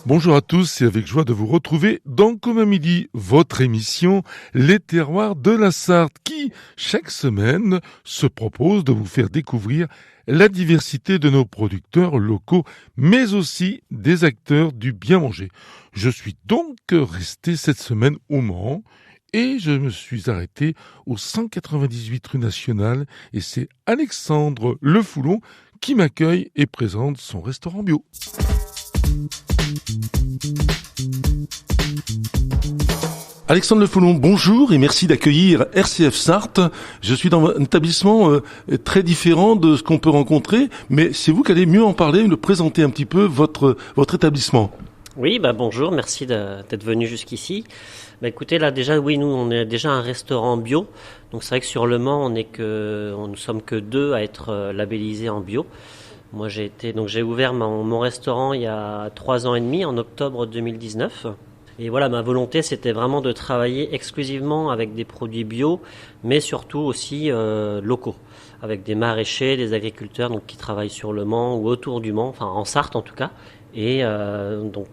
Bonjour à tous, c'est avec joie de vous retrouver dans Comme à midi, votre émission Les terroirs de la Sarthe qui, chaque semaine, se propose de vous faire découvrir la diversité de nos producteurs locaux, mais aussi des acteurs du bien manger. Je suis donc resté cette semaine au Mans et je me suis arrêté au 198 rue Nationale et c'est Alexandre Le Foulon qui m'accueille et présente son restaurant bio. Alexandre Le Foulon, bonjour et merci d'accueillir RCF Sarthe. Je suis dans un établissement très différent de ce qu'on peut rencontrer, mais c'est vous qui allez mieux en parler, me présenter un petit peu votre établissement. Oui, bonjour, merci d'être venu jusqu'ici. Écoutez, là déjà, oui, nous on est déjà un restaurant bio, donc c'est vrai que sur Le Mans, nous sommes que 2 à être labellisés en bio. Moi j'ai ouvert mon restaurant il y a 3 ans et demi, en octobre 2019. Et voilà, ma volonté, c'était vraiment de travailler exclusivement avec des produits bio, mais surtout aussi locaux, avec des maraîchers, des agriculteurs donc qui travaillent sur le Mans ou autour du Mans, enfin en Sarthe en tout cas. Et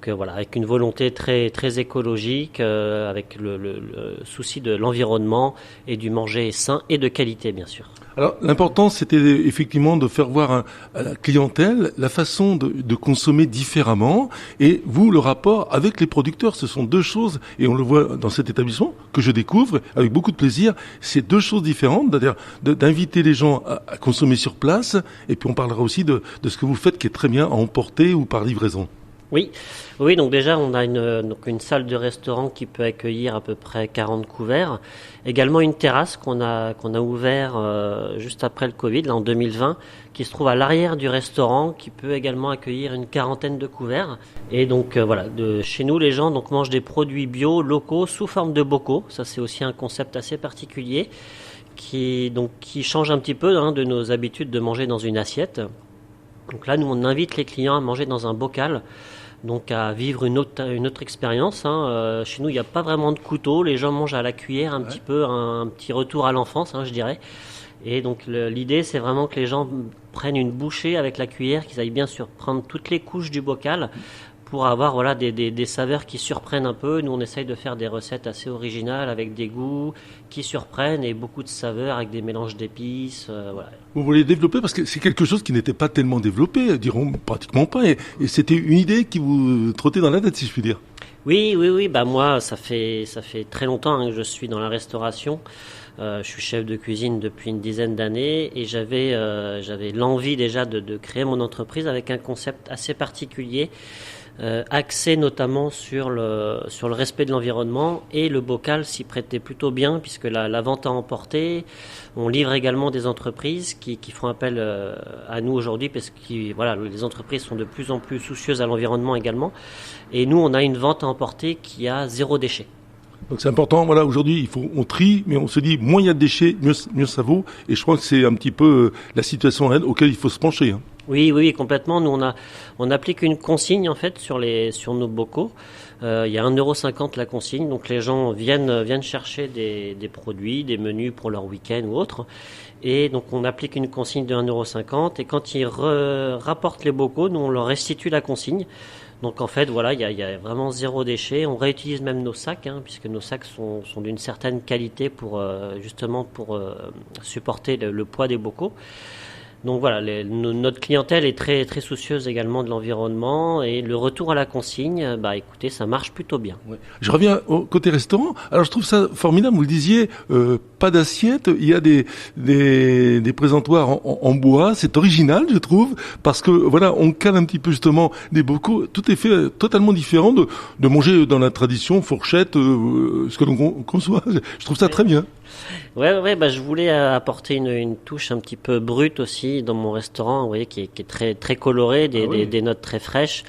voilà, avec une volonté très très écologique, avec le souci de l'environnement et du manger sain et de qualité bien sûr. Alors l'important c'était effectivement de faire voir à la clientèle la façon de consommer différemment et vous le rapport avec les producteurs, ce sont 2 choses et on le voit dans cet établissement que je découvre avec beaucoup de plaisir, c'est 2 choses différentes, c'est-à-dire d'inviter les gens à consommer sur place et puis on parlera aussi de ce que vous faites qui est très bien à emporter ou par livraison. Oui, donc déjà on a une salle de restaurant qui peut accueillir à peu près 40 couverts. Également une terrasse qu'on a ouvert juste après le Covid, là en 2020, qui se trouve à l'arrière du restaurant, qui peut également accueillir une 40aine de couverts. Et donc voilà, chez nous les gens mangent des produits bio, locaux, sous forme de bocaux. Ça c'est aussi un concept assez particulier qui change un petit peu de nos habitudes de manger dans une assiette. Donc là nous on invite les clients à manger dans un bocal. Donc à vivre une autre expérience. Chez nous, il n'y a pas vraiment de couteau. Les gens mangent à la cuillère un petit peu, un petit retour à l'enfance, je dirais. Et donc l'idée, c'est vraiment que les gens prennent une bouchée avec la cuillère, qu'ils aillent bien sûr prendre toutes les couches du bocal pour avoir des saveurs qui surprennent un peu. Nous, on essaye de faire des recettes assez originales avec des goûts qui surprennent et beaucoup de saveurs avec des mélanges d'épices. Voilà. Vous voulez développer parce que c'est quelque chose qui n'était pas tellement développé, diront pratiquement pas, et c'était une idée qui vous trottait dans la tête, si je puis dire. Oui. Moi, ça fait très longtemps que je suis dans la restauration. Je suis chef de cuisine depuis une dizaine d'années et j'avais l'envie déjà de créer mon entreprise avec un concept assez particulier. Axé notamment sur le respect de l'environnement et le bocal s'y prêtait plutôt bien puisque la vente à emporter, on livre également des entreprises qui font appel à nous aujourd'hui parce que les entreprises sont de plus en plus soucieuses à l'environnement également et nous on a une vente à emporter qui a 0 déchet. Donc c'est important, aujourd'hui on trie, mais on se dit moins il y a de déchets, mieux ça vaut, et je crois que c'est un petit peu la situation auquel il faut se pencher. Oui, complètement. Nous on applique une consigne en fait sur nos bocaux. Il y a 1,50 € la consigne, donc les gens viennent chercher des produits, des menus pour leur week-end ou autre. Et donc on applique une consigne de 1,50 € et quand ils rapportent les bocaux, nous on leur restitue la consigne. Donc en fait, il y a vraiment 0 déchet. On réutilise même nos sacs, puisque nos sacs sont d'une certaine qualité pour supporter le poids des bocaux. Donc voilà, notre clientèle est très très soucieuse également de l'environnement et le retour à la consigne, écoutez, ça marche plutôt bien. Ouais. Je reviens au côté restaurant. Alors je trouve ça formidable, vous le disiez, pas d'assiette, il y a des présentoirs en bois, c'est original je trouve, parce que on cale un petit peu justement des bocaux, tout est fait totalement différent de manger dans la tradition fourchette, ce que l'on conçoit. Je trouve ça très bien. Ouais, je voulais apporter une touche un petit peu brute aussi dans mon restaurant, vous voyez, qui est très très coloré, des notes très fraîches,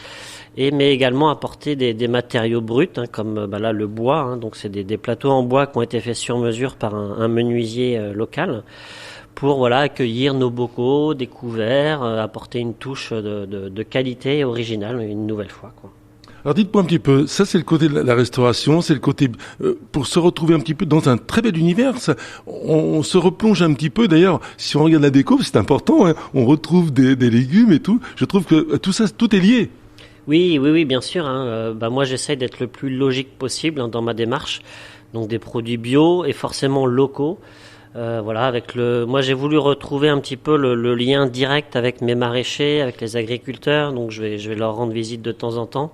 mais également apporter des matériaux bruts, comme là le bois, donc c'est des plateaux en bois qui ont été faits sur mesure par un menuisier local pour accueillir nos bocaux, des couverts, apporter une touche de qualité originale une nouvelle fois, quoi. Alors dites-moi un petit peu, ça c'est le côté de la restauration, c'est le côté pour se retrouver un petit peu dans un très bel univers. On se replonge un petit peu. D'ailleurs, si on regarde la déco, c'est important. On retrouve des légumes et tout. Je trouve que tout ça, tout est lié. Oui, bien sûr. Moi, j'essaie d'être le plus logique possible dans ma démarche. Donc des produits bio et forcément locaux. Moi, j'ai voulu retrouver un petit peu le lien direct avec mes maraîchers, avec les agriculteurs. Donc je vais leur rendre visite de temps en temps.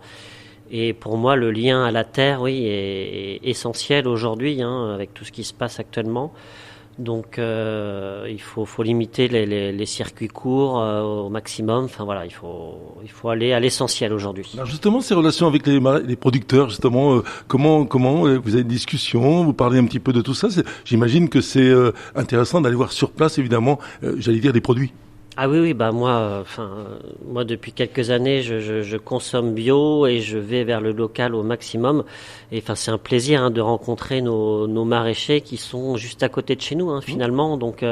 Et pour moi, le lien à la terre, oui, est essentiel aujourd'hui, avec tout ce qui se passe actuellement. Donc, il faut limiter les circuits courts au maximum. Enfin voilà, il faut aller à l'essentiel aujourd'hui. Alors justement, ces relations avec les producteurs, justement, comment vous avez une discussion, vous parlez un petit peu de tout ça. J'imagine que c'est intéressant d'aller voir sur place, évidemment, j'allais dire des produits. Ah oui, moi depuis quelques années, je consomme bio et je vais vers le local au maximum. Et enfin, c'est un plaisir de rencontrer nos maraîchers qui sont juste à côté de chez nous, finalement. Donc,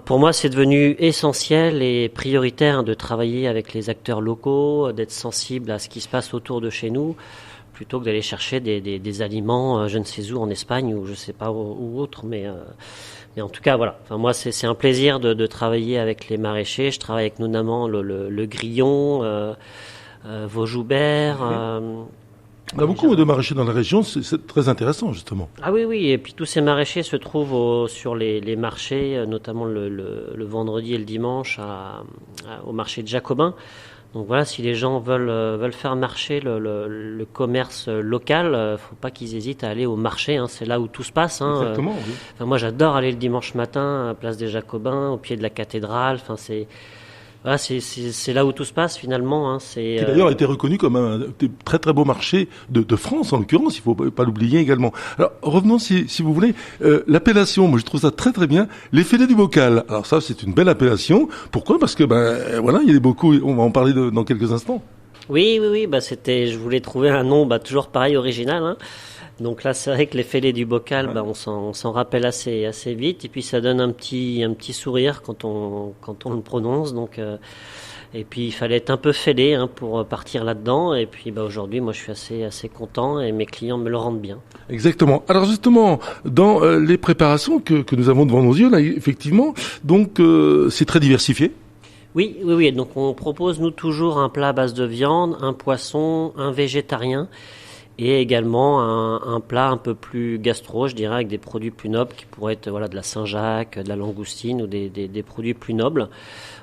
pour moi, c'est devenu essentiel et prioritaire de travailler avec les acteurs locaux, d'être sensible à ce qui se passe autour de chez nous, plutôt que d'aller chercher des aliments, je ne sais où, en Espagne ou je sais pas où autre, mais en tout cas, voilà. Enfin, moi, c'est un plaisir de travailler avec les maraîchers. Je travaille avec notamment le grillon, Vaujoubert. On a beaucoup de maraîchers dans la région, c'est très intéressant, justement. Ah oui, et puis tous ces maraîchers se trouvent sur les marchés, notamment le vendredi et le dimanche au marché de Jacobin. Donc voilà, si les gens veulent faire marcher le commerce local, faut pas qu'ils hésitent à aller au marché. C'est là où tout se passe. Exactement. Oui. Enfin, moi, j'adore aller le dimanche matin à Place des Jacobins, au pied de la cathédrale. Enfin, c'est là où tout se passe finalement. Qui d'ailleurs a été reconnu comme un très très beau marché de France en l'occurrence, il faut pas l'oublier également. Alors revenons si vous voulez, l'appellation, moi je trouve ça très très bien, les fêlés du bocal. Alors ça c'est une belle appellation. Pourquoi ? Parce que voilà, il y a beaucoup, on va en parler dans quelques instants. Oui, je voulais trouver un nom toujours pareil original. Donc là, c'est vrai que les fêlés du bocal, on s'en rappelle assez vite, et puis ça donne un petit sourire quand on le prononce. Donc, et puis il fallait être un peu fêlé pour partir là-dedans. Et puis aujourd'hui, moi, je suis assez content et mes clients me le rendent bien. Exactement. Alors justement, dans les préparations que nous avons devant nos yeux, là, effectivement, donc c'est très diversifié. Oui. Donc on propose nous toujours un plat à base de viande, un poisson, un végétarien. Et également un plat un peu plus gastro, je dirais, avec des produits plus nobles qui pourraient être de la Saint-Jacques, de la langoustine ou des produits plus nobles.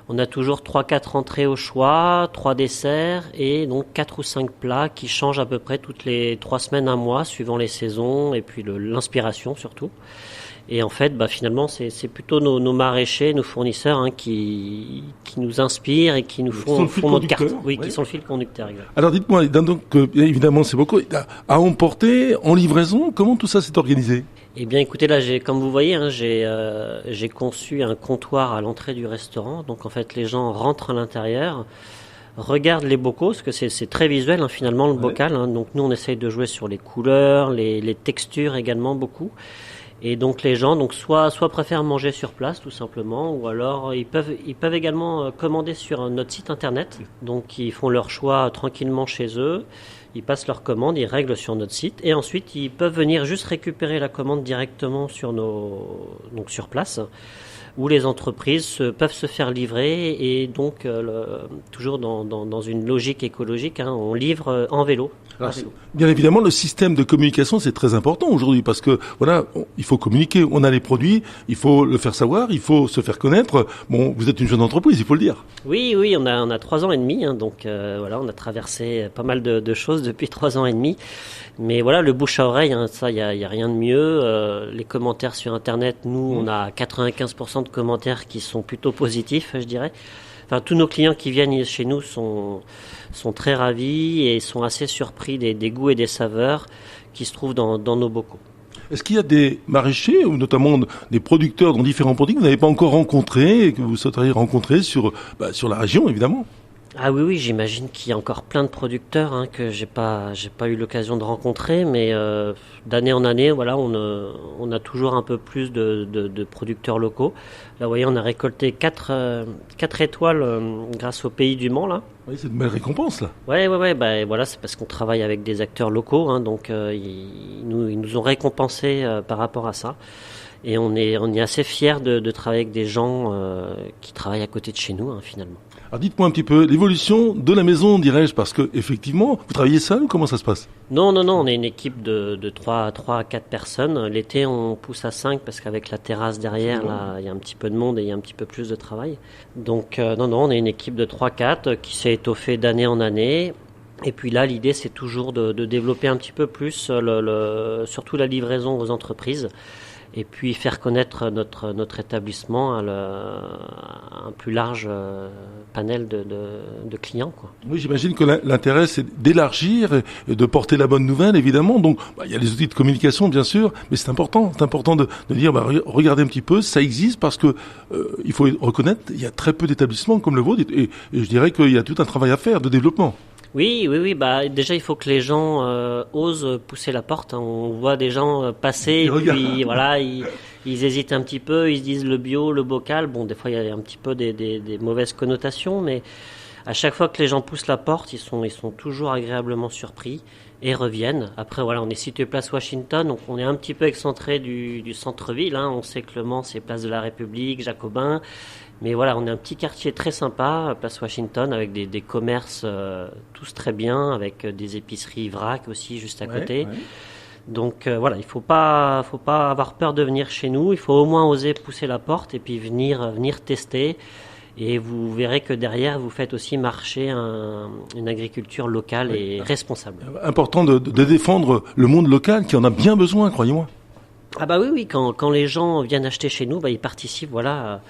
On a toujours 3-4 entrées au choix, 3 desserts et donc 4 ou 5 plats qui changent à peu près toutes les 3 semaines, un mois, suivant les saisons et puis l'inspiration surtout. Et en fait, finalement, c'est plutôt nos maraîchers, nos fournisseurs qui nous inspirent et qui nous font notre carte. Oui, qui sont le fil conducteur. Exact. Alors dites-moi, donc évidemment c'est beaucoup à emporter, en livraison, comment tout ça s'est organisé ? Eh bien, écoutez, là, comme vous voyez, j'ai conçu un comptoir à l'entrée du restaurant. Donc, en fait, les gens rentrent à l'intérieur, regardent les bocaux, parce que c'est très visuel, finalement, le bocal. Donc, nous, on essaye de jouer sur les couleurs, les textures également beaucoup. Et donc les gens soit préfèrent manger sur place tout simplement, ou alors ils peuvent également commander sur notre site internet. Donc ils font leur choix tranquillement chez eux, ils passent leur commande, ils règlent sur notre site et ensuite ils peuvent venir juste récupérer la commande directement sur place, où les entreprises peuvent se faire livrer et donc toujours dans une logique écologique, on livre en vélo. Alors, bien évidemment, le système de communication, c'est très important aujourd'hui parce que, il faut communiquer. On a les produits, il faut le faire savoir, il faut se faire connaître. Bon, vous êtes une jeune entreprise, il faut le dire. Oui, on a 3 ans et demi, donc on a traversé pas mal de choses depuis 3 ans et demi. Mais voilà, le bouche à oreille, ça, il y a rien de mieux. Les commentaires sur Internet, nous, on a 95% de commentaires qui sont plutôt positifs, je dirais. Enfin, tous nos clients qui viennent chez nous sont très ravis et sont assez surpris des goûts et des saveurs qui se trouvent dans nos bocaux. Est-ce qu'il y a des maraîchers ou notamment des producteurs dans différents produits que vous n'avez pas encore rencontrés et que vous souhaiteriez rencontrer sur la région, évidemment ? Ah oui, j'imagine qu'il y a encore plein de producteurs que j'ai pas eu l'occasion de rencontrer, mais d'année en année, on a toujours un peu plus de producteurs locaux. Là, vous voyez, on a récolté 4 étoiles grâce au Pays du Mans, là. Oui, c'est une belle récompense, là. Ouais, c'est parce qu'on travaille avec des acteurs locaux, donc ils nous ont récompensés par rapport à ça. Et on est assez fiers de travailler avec des gens qui travaillent à côté de chez nous, finalement. Alors dites-moi un petit peu l'évolution de la maison, dirais-je, parce que effectivement, vous travaillez seul ou comment ça se passe? Non, on est une équipe de 3 à 4 personnes. L'été, on pousse à 5 parce qu'avec la terrasse derrière, là, il y a un petit peu de monde et il y a un petit peu plus de travail. Donc on est une équipe de 3-4 qui s'est étoffée d'année en année. Et puis là, l'idée, c'est toujours de développer un petit peu plus, surtout la livraison aux entreprises. Et puis faire connaître notre établissement à un plus large panel de clients, quoi. Oui, j'imagine que l'intérêt, c'est d'élargir et de porter la bonne nouvelle, évidemment. Donc, il y a les outils de communication, bien sûr, mais c'est important de dire, regardez un petit peu, ça existe parce que il faut reconnaître, il y a très peu d'établissements comme le vôtre, et je dirais qu'il y a tout un travail à faire de développement. Oui. Déjà, il faut que les gens osent pousser la porte. On voit des gens passer, et puis voilà, ils hésitent un petit peu, ils se disent le bio, le bocal. Bon, des fois, il y a un petit peu des mauvaises connotations, mais à chaque fois que les gens poussent la porte, ils sont toujours agréablement surpris et reviennent. Après, voilà, on est situé place Washington, donc on est un petit peu excentré du centre-ville. On sait que Le Mans, c'est place de la République, Jacobin. Mais voilà, on est un petit quartier très sympa, place Washington, avec des commerces tous très bien, avec des épiceries vrac aussi juste à côté. Ouais. Donc voilà, il faut pas avoir peur de venir chez nous. Il faut au moins oser pousser la porte et puis venir tester. Et vous verrez que derrière, vous faites aussi marcher une agriculture locale et responsable. Important de défendre le monde local qui en a bien besoin, croyez-moi. Ah bah oui, quand les gens viennent acheter chez nous, ils participent, voilà.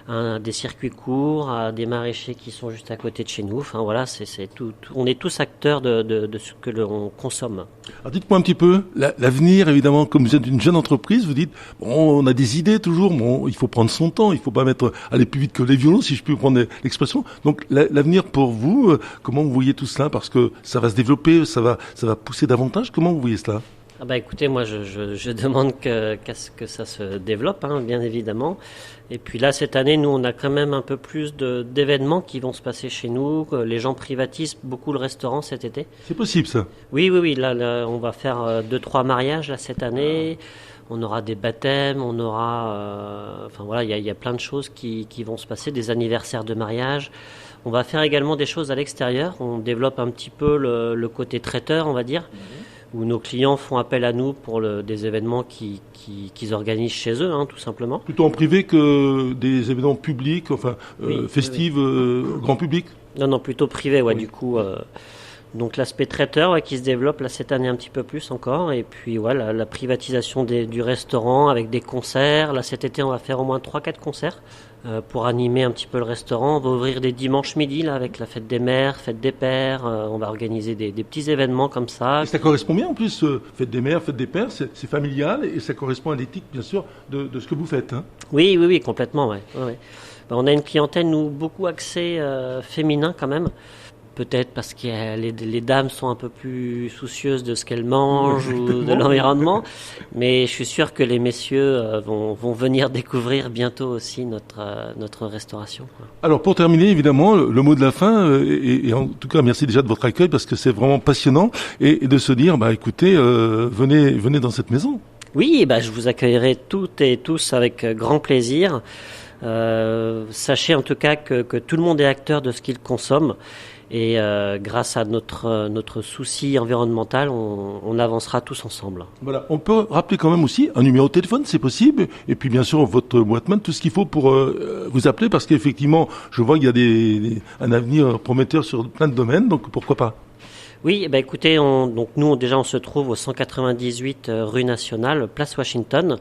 À des circuits courts, à des maraîchers qui sont juste à côté de chez nous. Enfin voilà, c'est tout. On est tous acteurs de ce que l'on consomme. Alors dites-moi un petit peu, l'avenir évidemment, comme vous êtes une jeune entreprise, vous dites, on a des idées toujours, il faut prendre son temps, il faut pas aller plus vite que les violons, si je puis prendre l'expression. Donc l'avenir pour vous, comment vous voyez tout cela? Parce que ça va se développer, ça va pousser davantage. Comment vous voyez cela? Écoutez, moi je demande qu'à ce que ça se développe, bien évidemment. Et puis là, cette année, nous, on a quand même un peu plus d'événements qui vont se passer chez nous. Les gens privatisent beaucoup le restaurant cet été. C'est possible, ça? Oui. Là, on va faire 2-3 mariages là, cette année. On aura des baptêmes, on aura... il y a plein de choses qui vont se passer, des anniversaires de mariage. On va faire également des choses à l'extérieur. On développe un petit peu le côté traiteur, on va dire. Où nos clients font appel à nous pour des événements qu'ils organisent chez eux, tout simplement. Plutôt en privé que des événements publics, festifs, grand public? Non, plutôt privé, oui. Du coup. Donc l'aspect traiteur qui se développe là cette année un petit peu plus encore. Et puis la privatisation du restaurant avec des concerts. Là cet été, on va faire au moins 3-4 concerts pour animer un petit peu le restaurant. On va ouvrir des dimanches midi là, avec la fête des mères, fête des pères. On va organiser des petits événements comme ça. Et ça correspond bien en plus, fête des mères, fête des pères, c'est familial et ça correspond à l'éthique bien sûr de ce que vous faites. Oui, complètement. Ouais. On a une clientèle, nous, beaucoup axée féminin quand même. Peut-être parce que les dames sont un peu plus soucieuses de ce qu'elles mangent ou de l'environnement. Mais je suis sûr que les messieurs vont venir découvrir bientôt aussi notre restauration. Alors pour terminer, évidemment, le mot de la fin, et en tout cas merci déjà de votre accueil parce que c'est vraiment passionnant, et de se dire, écoutez, venez dans cette maison. Oui, je vous accueillerai toutes et tous avec grand plaisir. Sachez en tout cas que tout le monde est acteur de ce qu'il consomme. Et grâce à notre souci environnemental, on avancera tous ensemble. Voilà, on peut rappeler quand même aussi un numéro de téléphone, c'est possible. Et puis bien sûr votre boîte mail, tout ce qu'il faut pour vous appeler, parce qu'effectivement, je vois qu'il y a un avenir prometteur sur plein de domaines, donc pourquoi pas? Oui, écoutez, nous on se trouve au 198 rue Nationale, place Washington.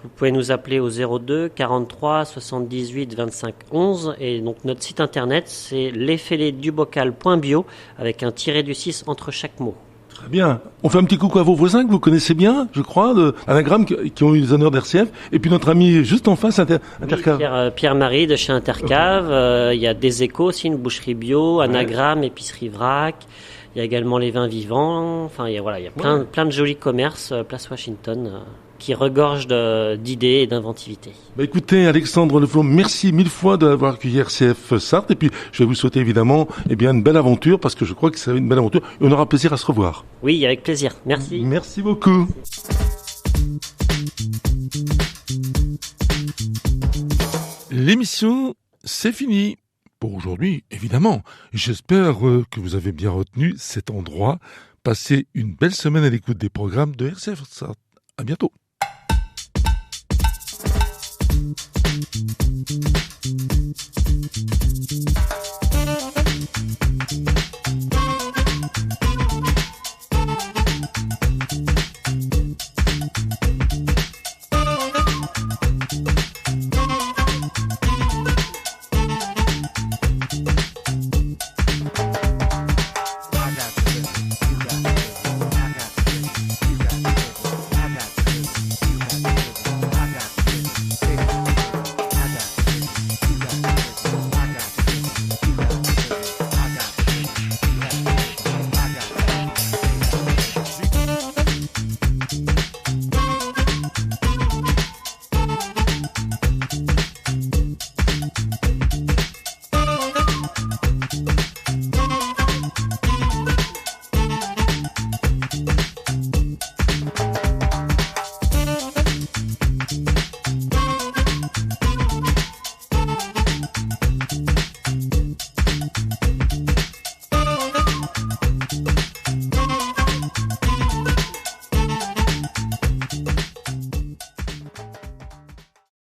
Vous pouvez nous appeler au 02 43 78 25 11 et donc notre site internet c'est lesfêletsdubocal.bio avec un tiré du 6 entre chaque mot. Très bien. On fait un petit coucou à vos voisins que vous connaissez bien, je crois, d'Anagramme, qui ont eu les honneurs d'RCF. Et puis notre ami juste en face, Intercave. Oui, Pierre-Marie de chez Intercave. Il y a des échos aussi, une boucherie bio, Anagramme, épicerie vrac. Il y a également les vins vivants. Enfin, il y a plein de jolis commerces, place Washington, qui regorgent d'idées et d'inventivité. Écoutez, Alexandre Leflon, merci 1000 fois d'avoir accueilli RCF Sarthe. Et puis, je vais vous souhaiter évidemment, une belle aventure, parce que je crois que c'est une belle aventure. Et on aura plaisir à se revoir. Oui, avec plaisir. Merci. Merci beaucoup. Merci. L'émission, c'est fini. Pour aujourd'hui, évidemment. J'espère que vous avez bien retenu cet endroit. Passez une belle semaine à l'écoute des programmes de RCF. À bientôt.